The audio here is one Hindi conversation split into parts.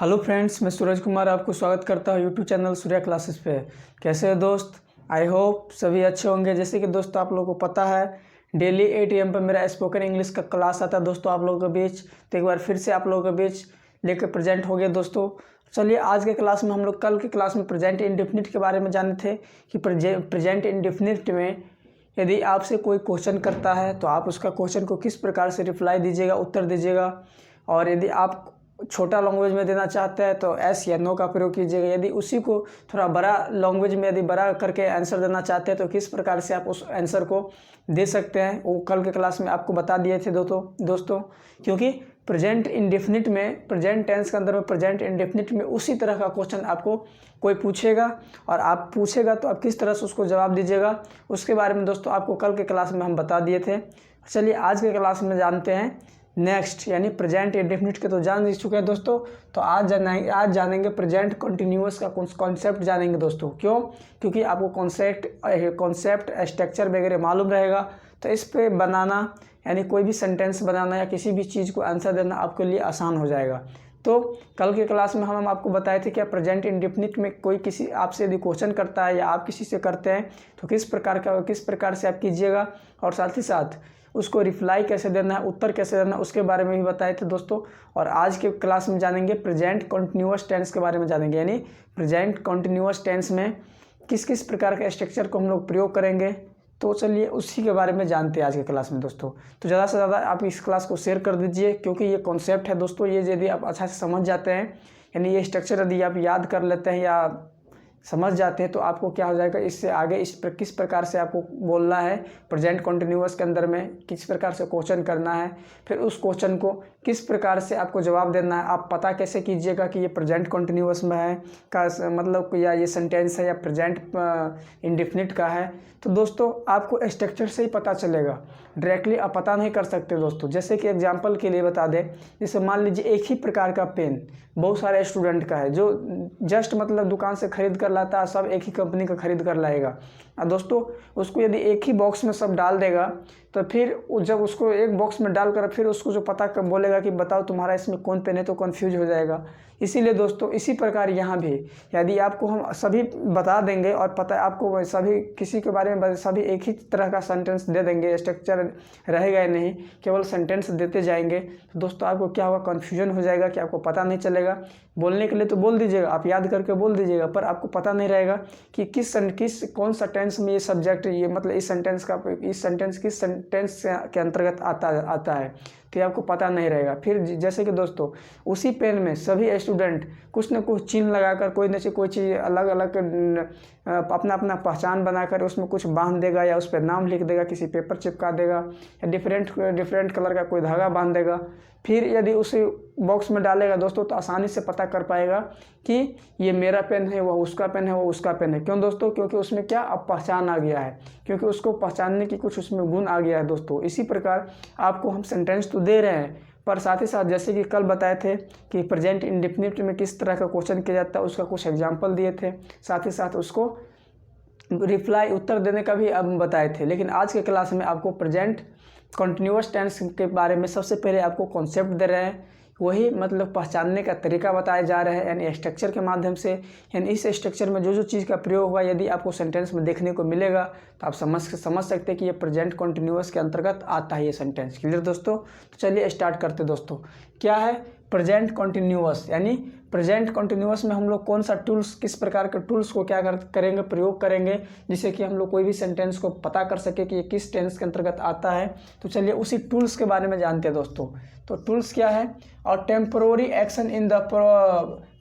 हेलो फ्रेंड्स, मैं सूरज कुमार आपको स्वागत करता हूँ यूट्यूब चैनल सूर्या क्लासेस पे। कैसे हो दोस्त? आई होप सभी अच्छे होंगे। जैसे कि दोस्तों आप लोगों को पता है, डेली 8 AM पर मेरा स्पोकन इंग्लिश का क्लास आता है दोस्तों आप लोगों के बीच। तो एक बार फिर से आप लोगों के बीच लेकर प्रेजेंट हो गया दोस्तों। चलिए आज के क्लास में हम लोग कल के क्लास में प्रेजेंट इंडेफिनिट के बारे में जाने थे कि प्रेजेंट इंडेफिनिट में यदि आपसे कोई क्वेश्चन करता है तो आप उसका क्वेश्चन को किस प्रकार से रिप्लाई दीजिएगा, उत्तर दीजिएगा। और यदि आप छोटा लैंग्वेज में देना चाहते हैं तो एस या नो का प्रयोग कीजिएगा। यदि उसी को थोड़ा बड़ा लैंग्वेज में यदि बड़ा करके आंसर देना चाहते हैं तो किस प्रकार से आप उस आंसर को दे सकते हैं, वो कल के क्लास में आपको बता दिए थे दोस्तों। क्योंकि प्रेजेंट इंडेफिनिट में, प्रेजेंट टेंस के अंदर में प्रेजेंट इंडेफिनिट में उसी तरह का क्वेश्चन आपको कोई पूछेगा और आप पूछेगा तो आप किस तरह से उसको जवाब दीजिएगा, उसके बारे में दोस्तों आपको कल के क्लास में हम बता दिए थे। चलिए आज के क्लास में जानते हैं नेक्स्ट, यानी प्रेजेंट इंडेफिनिट के तो जान ही चुके हैं दोस्तों। तो आज जानेंगे प्रेजेंट कंटिन्यूअस का कॉन्सेप्ट जानेंगे दोस्तों। क्यों? क्योंकि आपको कॉन्सेप्ट स्ट्रक्चर वगैरह मालूम रहेगा तो इस पे बनाना, यानी कोई भी सेंटेंस बनाना या किसी भी चीज़ को आंसर देना आपके लिए आसान हो जाएगा। तो कल के क्लास में हम आपको बताए थे कि प्रेजेंट इंडेफिनिट में कोई किसी आपसे यदि क्वेश्चन करता है या आप किसी से करते हैं तो किस प्रकार से आप कीजिएगा, और साथ ही साथ उसको रिप्लाई कैसे देना है, उत्तर कैसे देना है, उसके बारे में भी बताए थे दोस्तों। और आज के क्लास में जानेंगे प्रेजेंट कंटिन्यूअस टेंस के बारे में जानेंगे, यानी प्रेजेंट कंटिन्यूअस टेंस में किस किस प्रकार के स्ट्रक्चर को हम लोग प्रयोग करेंगे। तो चलिए उसी के बारे में जानते हैं आज के क्लास में दोस्तों। तो ज़्यादा से ज़्यादा आप इस क्लास को शेयर कर दीजिए, क्योंकि ये कॉन्सेप्ट है दोस्तों, ये यदि आप अच्छा से समझ जाते हैं, यानी ये स्ट्रक्चर यदि आप याद कर लेते हैं या समझ जाते हैं तो आपको क्या हो जाएगा, इससे आगे किस प्रकार से आपको बोलना है प्रेजेंट कंटिन्यूअस के अंदर में, किस प्रकार से क्वेश्चन करना है, फिर उस क्वेश्चन को किस प्रकार से आपको जवाब देना है। आप पता कैसे कीजिएगा कि ये प्रेजेंट कंटिन्यूअस में है का मतलब, या ये सेंटेंस है या प्रेजेंट इंडेफिनिट का है। तो दोस्तों आपको स्ट्रक्चर से ही पता चलेगा, डायरेक्टली आप पता नहीं कर सकते दोस्तों। जैसे कि एग्जांपल के लिए बता दें, जैसे मान लीजिए एक ही प्रकार का पेन बहुत सारे स्टूडेंट का है, जो जस्ट मतलब दुकान से खरीद कर लाता है, सब एक ही कंपनी का खरीद कर लाएगा। और दोस्तों उसको यदि एक ही बॉक्स में सब डाल देगा तो फिर जब उसको एक बॉक्स में डालकर फिर उसको जो पता कर बोलेगा कि बताओ तुम्हारा इसमें कौन पेन है, तो कन्फ्यूज हो जाएगा। इसीलिए दोस्तों इसी प्रकार यहाँ भी यदि आपको हम सभी बता देंगे और पता आपको सभी किसी के बारे में सभी एक ही तरह का सेंटेंस दे देंगे, स्ट्रक्चर रहेगा ही नहीं, केवल सेंटेंस देते जाएंगे, तो दोस्तों आपको क्या होगा, कन्फ्यूजन हो जाएगा कि आपको पता नहीं चलेगा। बोलने के लिए तो बोल दीजिएगा, आप याद करके बोल दीजिएगा, पर आपको पता नहीं रहेगा कि कौन सा टेंस में ये सब्जेक्ट, ये मतलब इस सेंटेंस किस सेंटेंस के अंतर्गत आता है, तो ये आपको पता नहीं रहेगा। फिर जैसे कि दोस्तों उसी पेन में सभी स्टूडेंट कुछ न कुछ चिन्ह लगाकर, कोई न कोई चीज़ अलग अलग अपना पहचान बनाकर उसमें कुछ बांध देगा, या उस पर नाम लिख देगा, किसी पेपर चिपका देगा, या डिफरेंट कलर का कोई धागा बांध देगा। फिर यदि उसी बॉक्स में डालेगा दोस्तों तो आसानी से पता कर पाएगा कि ये मेरा पेन है, वह उसका पेन है, वो उसका पेन है। क्यों दोस्तों? क्योंकि उसमें क्या, अब पहचान आ गया है, क्योंकि उसको पहचानने की कुछ उसमें गुण आ गया है दोस्तों। इसी प्रकार आपको हम सेंटेंस तो दे रहे हैं, पर साथ ही साथ जैसे कि कल बताए थे कि प्रेजेंट इंडेफिनिट में किस तरह का क्वेश्चन किया जाता है, उसका कुछ एग्जाम्पल दिए थे, साथ ही साथ उसको रिप्लाई उत्तर देने का भी अब बताए थे। लेकिन आज के क्लास में आपको प्रेजेंट कंटिन्यूअस टेंस के बारे में सबसे पहले आपको कॉन्सेप्ट दे रहे हैं, वही मतलब पहचानने का तरीका बताया जा रहा है, यानी स्ट्रक्चर के माध्यम से। यानी इस स्ट्रक्चर में जो चीज़ का प्रयोग हुआ यदि आपको सेंटेंस में देखने को मिलेगा तो आप समझ सकते हैं कि ये प्रेजेंट कंटिन्यूअस के अंतर्गत आता है ये सेंटेंस। क्लियर दोस्तों? तो चलिए स्टार्ट करते दोस्तों। क्या है प्रेजेंट कंटिन्यूअस? यानी प्रेजेंट कंटिन्यूअस में हम लोग कौन सा टूल्स, किस प्रकार के टूल्स को क्या करेंगे, प्रयोग करेंगे, जिससे कि हम लोग कोई भी सेंटेंस को पता कर सके कि ये किस टेंस के अंतर्गत आता है। तो चलिए उसी टूल्स के बारे में जानते हैं दोस्तों। तो टूल्स क्या है? और temporary action in the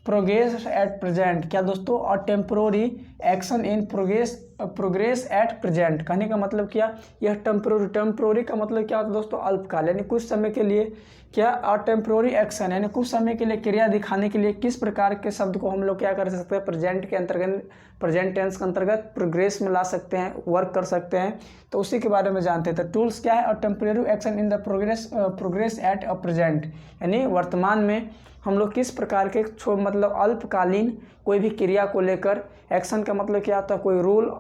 progress at present. क्या दोस्तों? और temporary action in progress at present. कहने का मतलब क्या, यह टेम्पोररी का मतलब क्या होता है दोस्तों? अल्पकाल, यानी कुछ समय के लिए। क्या? और टेम्पोररी एक्शन यानी कुछ समय के लिए क्रिया दिखाने के लिए किस प्रकार के शब्द को हम लोग क्या कर सकते हैं, प्रेजेंट के अंतर्गत, प्रेजेंट टेंस के अंतर्गत प्रोग्रेस में ला सकते हैं, वर्क कर सकते हैं। तो उसी के बारे में जानते हैं। तो टूल्स क्या है? और temporary action in the progress at a present, यानी वर्तमान में हम लोग किस प्रकार के मतलब अल्पकालीन कोई भी क्रिया को लेकर, एक्शन का मतलब क्या होता है, कोई रूल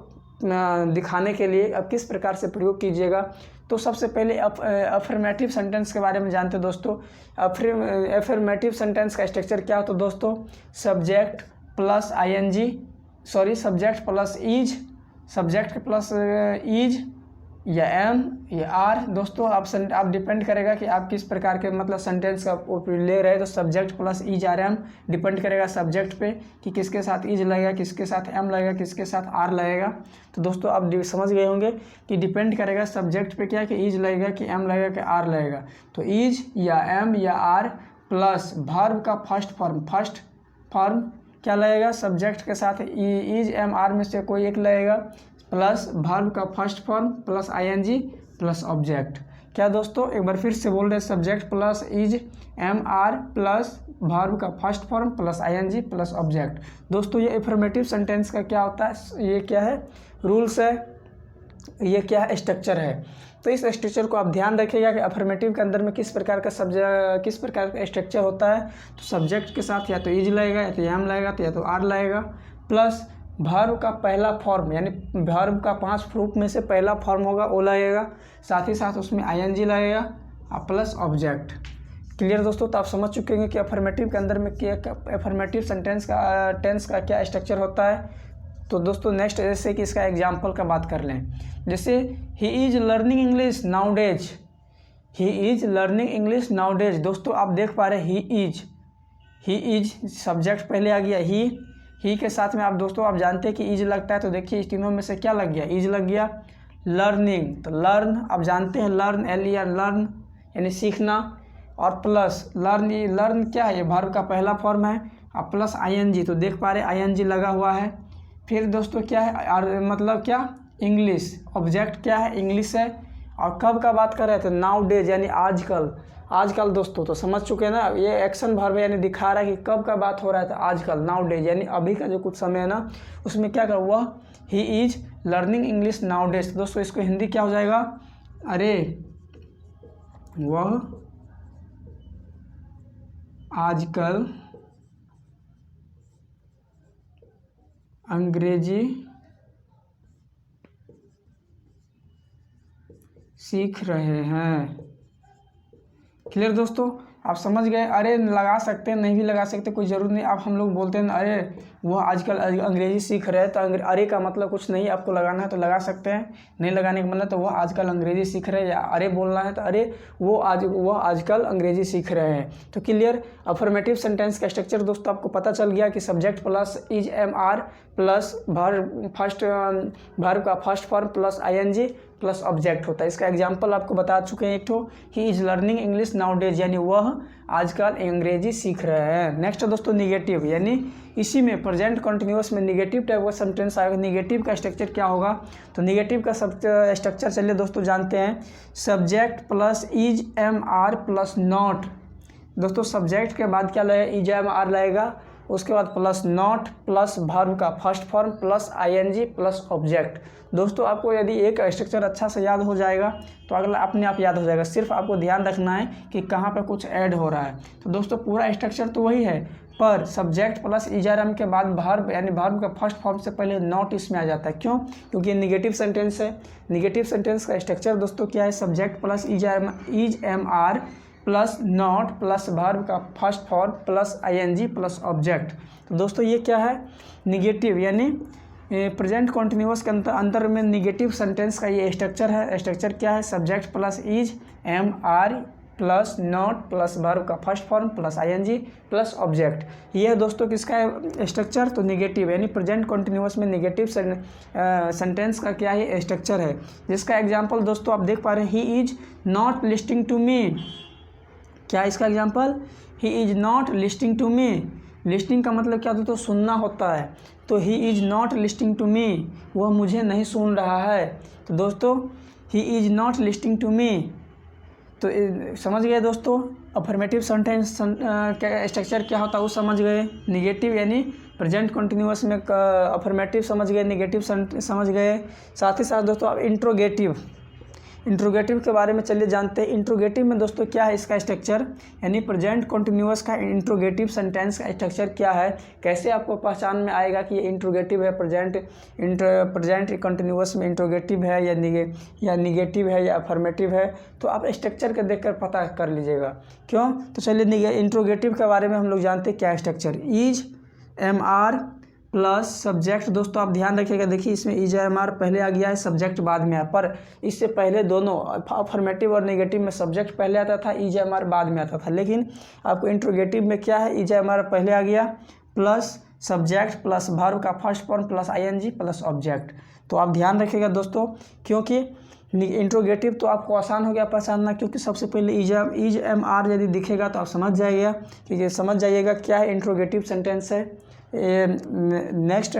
दिखाने के लिए अब किस प्रकार से प्रयोग कीजिएगा। तो सबसे पहले अफर्मेटिव सेंटेंस के बारे में जानते हैं दोस्तों। अफर्मेटिव सेंटेंस का स्ट्रक्चर क्या होता है दोस्तों? Subject plus subject plus is, subject plus is या एम या आर। दोस्तों आप डिपेंड करेगा कि आप किस प्रकार के मतलब सेंटेंस का ले रहे हैं। तो subject plus is are am depend करेगा सब्जेक्ट पे कि किसके साथ इज लगेगा, किसके साथ एम लगेगा, किसके साथ आर लगेगा। तो दोस्तों आप समझ गए होंगे कि डिपेंड करेगा सब्जेक्ट पे क्या, कि इज लगेगा कि एम लगेगा कि आर लगेगा। तो इज या एम या आर प्लस वर्ब का फर्स्ट फॉर्म क्या लगेगा? सब्जेक्ट के साथ इज एम आर में से कोई एक लगेगा, प्लस वर्ब का first form plus ING plus object. क्या दोस्तों एक बार फिर से बोल रहे हैं, subject plus is am are plus verb का first form plus ING plus object. दोस्तों ये अफर्मेटिव सेंटेंस का क्या होता है, ये क्या है? रूल्स है, ये क्या है? स्ट्रक्चर है। तो इस स्ट्रक्चर को आप ध्यान रखिएगा कि अफर्मेटिव के अंदर में किस प्रकार का स्ट्रक्चर होता है। तो सब्जेक्ट के साथ या तो इज लगेगा, या तो एम लगेगा, तो या तो आर लगेगा, प्लस वर्ब का पहला फॉर्म यानी वर्ब का 5 रूप में से पहला फॉर्म होगा वो लगेगा, साथ ही साथ उसमें आईएनजी लगेगा और प्लस ऑब्जेक्ट। क्लियर दोस्तों? तो आप समझ चुके हैं कि अफर्मेटिव के अंदर में क्या, अफर्मेटिव टेंस का क्या स्ट्रक्चर होता है। तो दोस्तों नेक्स्ट जैसे कि इसका एग्जाम्पल का बात कर लें, जैसे he is learning English nowadays, he is learning English nowadays. दोस्तों आप देख पा रहे हैं ही इज सब्जेक्ट पहले आ गया, ही के साथ में आप जानते हैं कि इज लगता है। तो देखिए इस तीनों में से क्या लग गया? इज लग गया। लर्निंग, तो लर्न आप जानते हैं, लर्न लर्न यानी सीखना, और प्लस लर्न क्या है? ये वर्ब का पहला फॉर्म है, और प्लस आईएनजी। तो देख पा रहे आईएनजी लगा हुआ है। फिर दोस्तों क्या है? और मतलब क्या? इंग्लिश, ऑब्जेक्ट क्या है? इंग्लिश है। और कब का बात कर रहे थे? नाउ डेज यानी आजकल दोस्तों तो समझ चुके हैं ना, ये एक्शन वर्ब यानी दिखा रहा है कि कब का बात हो रहा है। तो आजकल, नाउ डेज यानी अभी का जो कुछ समय है ना, उसमें क्या कर वह he is learning English now days. दोस्तों इसको हिंदी क्या हो जाएगा? अरे वह आजकल अंग्रेजी सीख रहे हैं। क्लियर दोस्तों? आप समझ गए? अरे लगा सकते हैं, नहीं भी लगा सकते, कोई ज़रूर नहीं। आप हम लोग बोलते हैं अरे वो आजकल अंग्रेजी सीख रहे हैं, तो अरे का मतलब कुछ नहीं, आपको लगाना है तो लगा सकते हैं, नहीं लगाने का मतलब तो वो आजकल अंग्रेजी सीख रहे हैं, या अरे बोलना है तो अरे वो आजकल अंग्रेजी सीख रहे हैं। तो क्लियर? अफर्मेटिव सेंटेंस का स्ट्रक्चर दोस्तों आपको पता चल गया कि subject plus is am are plus verb का first form plus ING plus object होता है। इसका एग्जाम्पल आपको बता चुके हैं एक ठो, he is learning English now days यानी वह आजकल अंग्रेजी सीख रहे हैं। नेक्स्ट दोस्तों निगेटिव, यानी इसी में प्रेजेंट कंटिन्यूअस में निगेटिव टाइप का सेंटेंस आएगा। निगेटिव का स्ट्रक्चर क्या होगा? तो निगेटिव का स्ट्रक्चर चलिए दोस्तों जानते हैं, subject plus is am are plus not. दोस्तों सब्जेक्ट के बाद क्या लगेगा? इज एम आर लगेगा, उसके बाद प्लस नॉट प्लस वर्ब का first form plus ING plus object. दोस्तों आपको यदि एक स्ट्रक्चर अच्छा से याद हो जाएगा तो अगला अपने आप याद हो जाएगा, सिर्फ आपको ध्यान रखना है कि कहाँ पे कुछ ऐड हो रहा है। तो दोस्तों पूरा स्ट्रक्चर तो वही है, पर सब्जेक्ट प्लस इजरम के बाद वर्ब यानी वर्ब का फर्स्ट फॉर्म से पहले नॉट इसमें आ जाता है। क्यों? क्योंकि ये निगेटिव सेंटेंस है। निगेटिव सेंटेंस का स्ट्रक्चर दोस्तों क्या है? Subject plus is am are plus not plus verb का first form plus ING plus object. तो दोस्तों ये क्या है? निगेटिव यानी प्रेजेंट कॉन्टिन्यूअस के अंतर में निगेटिव सेंटेंस का ये स्ट्रक्चर है। स्ट्रक्चर क्या है? Subject plus is am are plus not plus verb का first form plus ING plus object. ये है दोस्तों किसका स्ट्रक्चर? तो निगेटिव यानी प्रेजेंट कॉन्टिन्यूअस में निगेटिव सेंटेंस का क्या है? स्ट्रक्चर है। जिसका एग्जांपल दोस्तों आप देख पा रहे हैं, he is not listing to me. क्या इसका example? He is not listing to me. Listing का मतलब क्या दोस्तों? सुनना होता है। तो he is not listing to me, वह मुझे नहीं सुन रहा है। तो दोस्तों he is not listing to me, तो समझ गए दोस्तों अफर्मेटिव सेंटेंस का स्ट्रक्चर क्या होता है वो समझ गए। निगेटिव यानी प्रेजेंट कंटिन्यूअस में अफर्मेटिव समझ गए, निगेटिव समझ गए। साथ ही साथ दोस्तों अब इंट्रोगेटिव के बारे में चलिए जानते हैं। इंट्रोगेटिव में दोस्तों क्या है इसका स्ट्रक्चर, यानी प्रेजेंट कॉन्टिन्यूअस का इंट्रोगेटिव सेंटेंस का स्ट्रक्चर क्या है, कैसे आपको पहचान में आएगा कि ये इंट्रोगेटिव है, प्रेजेंट कंटिन्यूअस में इंट्रोगेटिव है या निगेटिव है या अफर्मेटिव है, तो आप स्ट्रक्चर के देखकर पता कर लीजिएगा। क्यों, तो चलिए इंट्रोगेटिव के बारे में हम लोग जानते हैं क्या structure. Is am are plus subject. दोस्तों आप ध्यान रखिएगा, देखिए इसमें इज एम आर पहले आ गया है, सब्जेक्ट बाद में आया, पर इससे पहले दोनों अफर्मेटिव और नेगेटिव में सब्जेक्ट पहले आता था, इज एम आर बाद में आता था। लेकिन आपको इंट्रोगेटिव में क्या है, इज एम आर पहले आ गया प्लस सब्जेक्ट प्लस वर्ब का first form plus ING plus object. तो आप ध्यान रखिएगा दोस्तों, क्योंकि इंट्रोगेटिव तो आपको आसान हो गया पहचानना, क्योंकि सबसे पहले इज एम आर यदि दिखेगा तो आप समझ जाइएगा क्या है, इंट्रोगेटिव सेंटेंस है। नेक्स्ट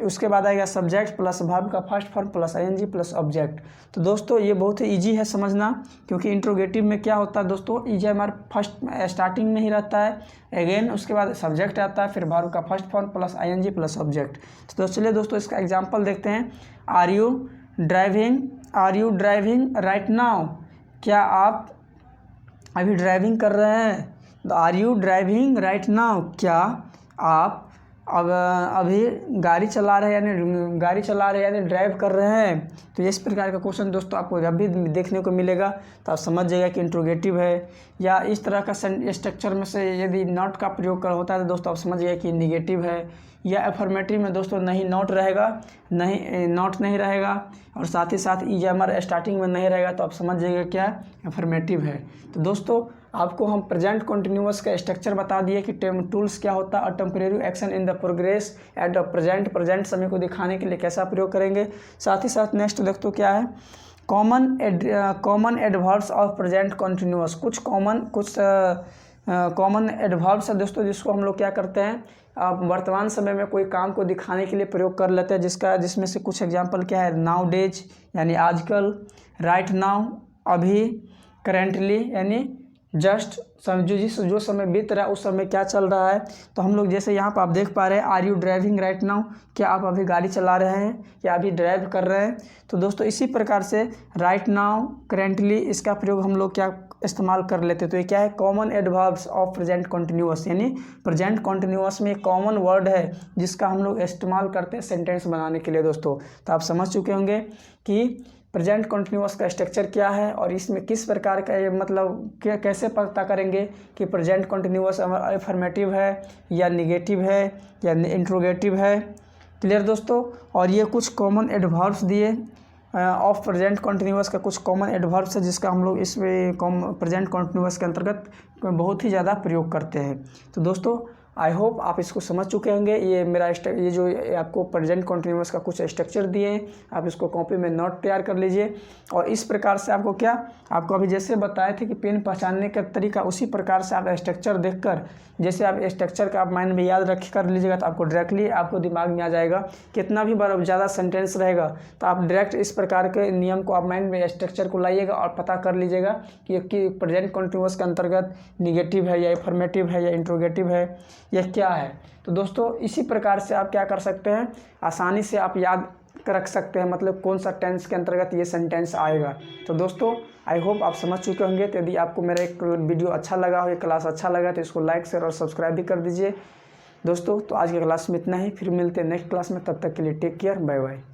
उसके बाद आएगा सब्जेक्ट प्लस वर्ब का first form plus ING plus object. तो दोस्तों ये बहुत ही ईजी है समझना, क्योंकि इंट्रोगेटिव में क्या होता है दोस्तों, is am are first starting में ही रहता है, अगेन उसके बाद सब्जेक्ट आता है, फिर वर्ब का first form plus ING plus object. तो चलिए दोस्तों इसका एग्जाम्पल देखते हैं। Are you driving right now, क्या आप अभी ड्राइविंग कर रहे हैं। Are you driving right now, क्या आप अब अभी गाड़ी चला रहे हैं यानी ड्राइव कर रहे हैं। तो इस प्रकार का क्वेश्चन दोस्तों आपको जब भी देखने को मिलेगा तो आप समझ जाइएगा कि इंट्रोगेटिव है, या इस तरह का स्ट्रक्चर में से यदि नॉट का प्रयोग कर होता है तो दोस्तों आप समझ जाइए कि निगेटिव है, या अफर्मेटिव में दोस्तों नहीं नॉट नहीं रहेगा और साथ ही साथ ई एम आर स्टार्टिंग में नहीं रहेगा, तो आप समझ जाइएगा क्या अफर्मेटिव है। तो दोस्तों आपको हम प्रेजेंट कॉन्टिन्यूअस का स्ट्रक्चर बता दिए कि टूल्स क्या होता है और temporary action in the progress at the present समय को दिखाने के लिए कैसा प्रयोग करेंगे। साथ ही साथ नेक्स्ट दोस्तों क्या है, common adverbs of present continuous. कुछ कॉमन एडवर्ब्स है दोस्तों, जिसको हम लोग क्या करते हैं, आप वर्तमान समय में कोई काम को दिखाने के लिए प्रयोग कर लेते हैं, जिसमें से कुछ एग्जांपल क्या है, नाउ डेज यानी आजकल, राइट नाउ अभी, करेंटली यानी जस्ट जो समय बीत रहा है उस समय क्या चल रहा है। तो हम लोग जैसे यहाँ पर आप देख पा रहे हैं, are you driving right now, क्या आप अभी गाड़ी चला रहे हैं या अभी ड्राइव कर रहे हैं। तो दोस्तों इसी प्रकार से राइट नाउ, करेंटली, इसका प्रयोग हम लोग क्या इस्तेमाल कर लेते हैं। तो ये क्या है, common adverbs of present continuous, यानी प्रेजेंट कॉन्टिन्यूअस में एक कॉमन वर्ड है जिसका हम लोग इस्तेमाल करते हैं सेंटेंस बनाने के लिए दोस्तों। तो आप समझ चुके होंगे कि प्रेजेंट कॉन्टिन्यूअस का स्ट्रक्चर क्या है और इसमें किस प्रकार का मतलब कैसे पता करेंगे कि प्रेजेंट कॉन्टिन्यूअस अफर्मेटिव है या निगेटिव है या इंट्रोगेटिव है। क्लियर दोस्तों। और ये कुछ कॉमन एडवर्ब्स दिए ऑफ प्रेजेंट कॉन्टिन्यूअस का, कुछ कॉमन एडवर्ब्स है जिसका हम लोग इसमें प्रेजेंट कॉन्टिन्यूअस के अंतर्गत बहुत ही ज़्यादा प्रयोग करते हैं। तो दोस्तों आई होप आप इसको समझ चुके होंगे। ये जो आपको प्रेजेंट कॉन्टिन्यूअस का कुछ स्ट्रक्चर दिए हैं, आप इसको कॉपी में नोट तैयार कर लीजिए। और इस प्रकार से आपको अभी जैसे बताए थे कि पेन पहचानने का तरीका, उसी प्रकार से आप स्ट्रक्चर देखकर, जैसे आप स्ट्रक्चर का आप माइंड में याद रख कर लीजिएगा तो आपको डायरेक्टली आपको दिमाग में आ जाएगा। कितना भी बार ज़्यादा सेंटेंस रहेगा तो आप डायरेक्ट इस प्रकार के नियम को आप माइंड में स्ट्रक्चर को लाइएगा और पता कर लीजिएगा कि प्रेजेंट कॉन्टिन्यूअस के अंतर्गत निगेटिव है या अफर्मेटिव है या इंट्रोगेटिव है, यह क्या है। तो दोस्तों इसी प्रकार से आप क्या कर सकते हैं, आसानी से आप याद रख सकते हैं, मतलब कौन सा टेंस के अंतर्गत ये सेंटेंस आएगा। तो दोस्तों आई होप आप समझ चुके होंगे। तो यदि आपको मेरा एक वीडियो अच्छा लगा हो, ये क्लास अच्छा लगा तो इसको लाइक शेयर और सब्सक्राइब भी कर दीजिए दोस्तों। तो आज की क्लास में इतना ही, फिर मिलते हैं नेक्स्ट क्लास में, तब तक के लिए टेक केयर, बाय बाय।